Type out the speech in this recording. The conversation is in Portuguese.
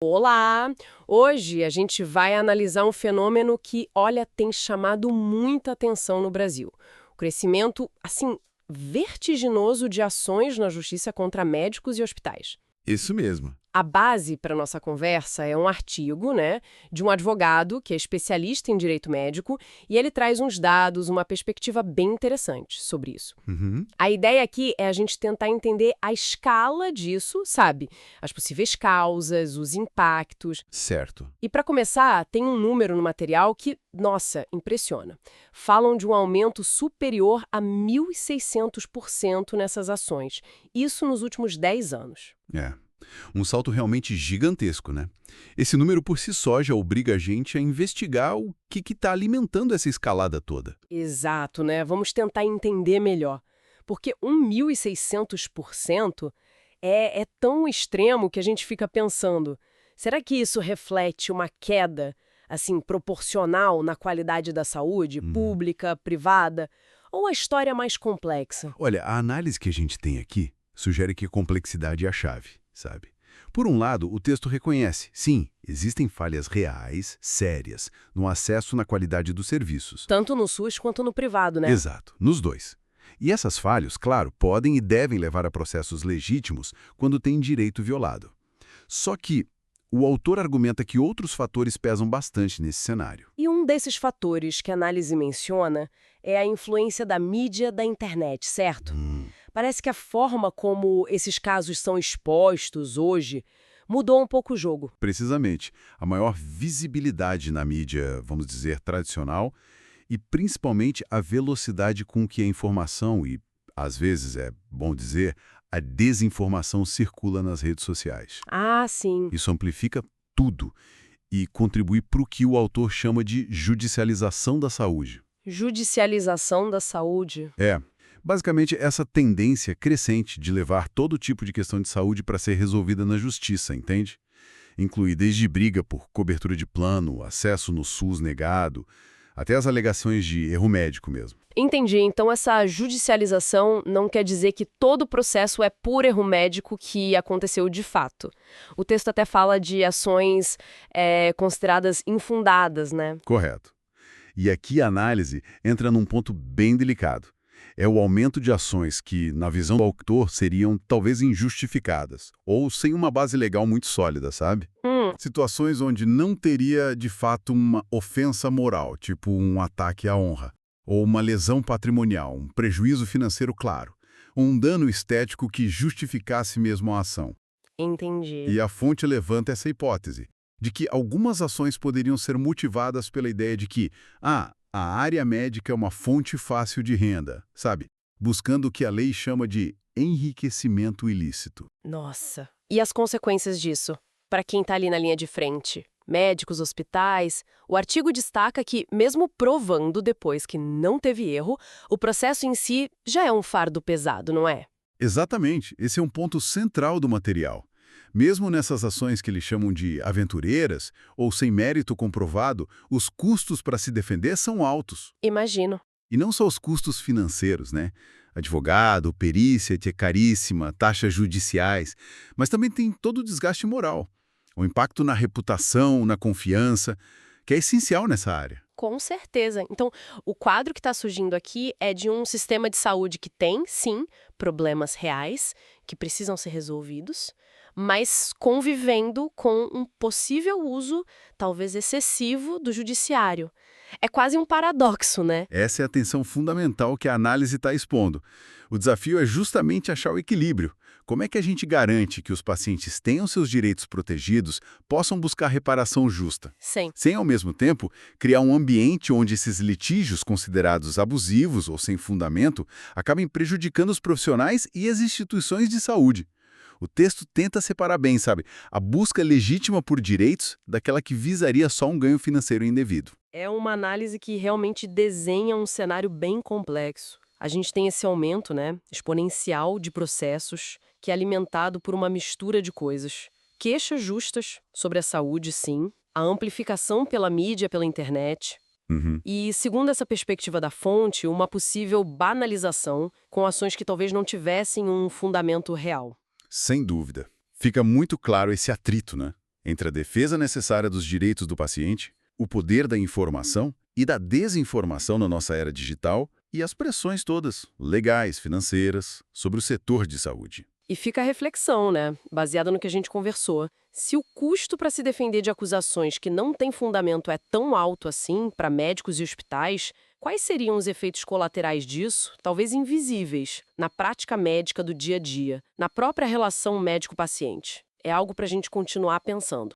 Olá! Hoje a gente vai analisar um fenômeno que, olha, tem chamado muita atenção no Brasil. O crescimento, assim, vertiginoso de ações na justiça contra médicos e hospitais. Isso mesmo. A base para nossa conversa é um artigo, né, de um advogado que é especialista em direito médico e ele traz uns dados, uma perspectiva bem interessante sobre isso. Uhum. A ideia aqui é a gente tentar entender a escala disso, sabe? As possíveis causas, os impactos. Certo. E para começar, tem um número no material que, nossa, impressiona. Falam de um aumento superior a 1.600% nessas ações. Isso nos últimos 10 anos. É. Um salto realmente gigantesco, né? Esse número por si só já obriga a gente a investigar o que está alimentando essa escalada toda. Exato, né? Vamos tentar entender melhor. Porque 1.600% é tão extremo que a gente fica pensando, será que isso reflete uma queda, assim, proporcional na qualidade da saúde, pública, privada, ou a história é mais complexa? Olha, a análise que a gente tem aqui sugere que a complexidade é a chave, sabe? Por um lado, o texto reconhece, sim, existem falhas reais, sérias, no acesso na qualidade dos serviços. Tanto no SUS quanto no privado, né? Exato, nos dois. E essas falhas, claro, podem e devem levar a processos legítimos quando tem direito violado. Só que o autor argumenta que outros fatores pesam bastante nesse cenário. E um desses fatores que a análise menciona é a influência da mídia da internet, certo? Parece que a forma como esses casos são expostos hoje mudou um pouco o jogo. Precisamente, a maior visibilidade na mídia, vamos dizer, tradicional, e principalmente a velocidade com que a informação e, às vezes, é bom dizer, a desinformação circula nas redes sociais. Ah, sim. Isso amplifica tudo e contribui para o que o autor chama de judicialização da saúde. Judicialização da saúde. É, basicamente essa tendência crescente de levar todo tipo de questão de saúde para ser resolvida na justiça, entende? Inclui desde briga por cobertura de plano, acesso no SUS negado, até as alegações de erro médico mesmo. Entendi. Então, essa judicialização não quer dizer que todo o processo é por erro médico que aconteceu de fato. O texto até fala de ações consideradas infundadas, né? Correto. E aqui a análise entra num ponto bem delicado. É o aumento de ações que, na visão do autor, seriam talvez injustificadas, ou sem uma base legal muito sólida, sabe? Situações onde não teria, de fato, uma ofensa moral, tipo um ataque à honra, ou uma lesão patrimonial, um prejuízo financeiro claro, ou um dano estético que justificasse mesmo a ação. Entendi. E a fonte levanta essa hipótese, de que algumas ações poderiam ser motivadas pela ideia de que, a área médica é uma fonte fácil de renda, sabe? Buscando o que a lei chama de enriquecimento ilícito. Nossa. E as consequências disso? Para quem está ali na linha de frente? Médicos, hospitais. O artigo destaca que, mesmo provando depois que não teve erro, o processo em si já é um fardo pesado, não é? Exatamente, esse é um ponto central do material. Mesmo nessas ações que eles chamam de aventureiras, ou sem mérito comprovado, os custos para se defender são altos. Imagino. E não só os custos financeiros, né? Advogado, perícia, que é caríssima, taxas judiciais, mas também tem todo o desgaste moral. O impacto na reputação, na confiança, que é essencial nessa área. Com certeza. Então, o quadro que está surgindo aqui é de um sistema de saúde que tem, sim, problemas reais que precisam ser resolvidos, mas convivendo com um possível uso, talvez excessivo, do judiciário. É quase um paradoxo, né? Essa é a tensão fundamental que a análise está expondo. O desafio é justamente achar o equilíbrio. Como é que a gente garante que os pacientes tenham seus direitos protegidos, possam buscar reparação justa? Sim. Sem, ao mesmo tempo, criar um ambiente onde esses litígios considerados abusivos ou sem fundamento acabem prejudicando os profissionais e as instituições de saúde. O texto tenta separar bem, sabe, a busca legítima por direitos daquela que visaria só um ganho financeiro indevido. É uma análise que realmente desenha um cenário bem complexo. A gente tem esse aumento, né, exponencial de processos que é alimentado por uma mistura de coisas. Queixas justas sobre a saúde, sim, a amplificação pela mídia, pela internet, Uhum. e, segundo essa perspectiva da fonte, uma possível banalização com ações que talvez não tivessem um fundamento real. Sem dúvida. Fica muito claro esse atrito, né? entre a defesa necessária dos direitos do paciente, o poder da informação e da desinformação na nossa era digital e as pressões todas, legais, financeiras, sobre o setor de saúde. E fica a reflexão, né? Baseada no que a gente conversou. Se o custo para se defender de acusações que não têm fundamento é tão alto assim para médicos e hospitais, quais seriam os efeitos colaterais disso, talvez invisíveis, na prática médica do dia a dia, na própria relação médico-paciente? É algo para a gente continuar pensando.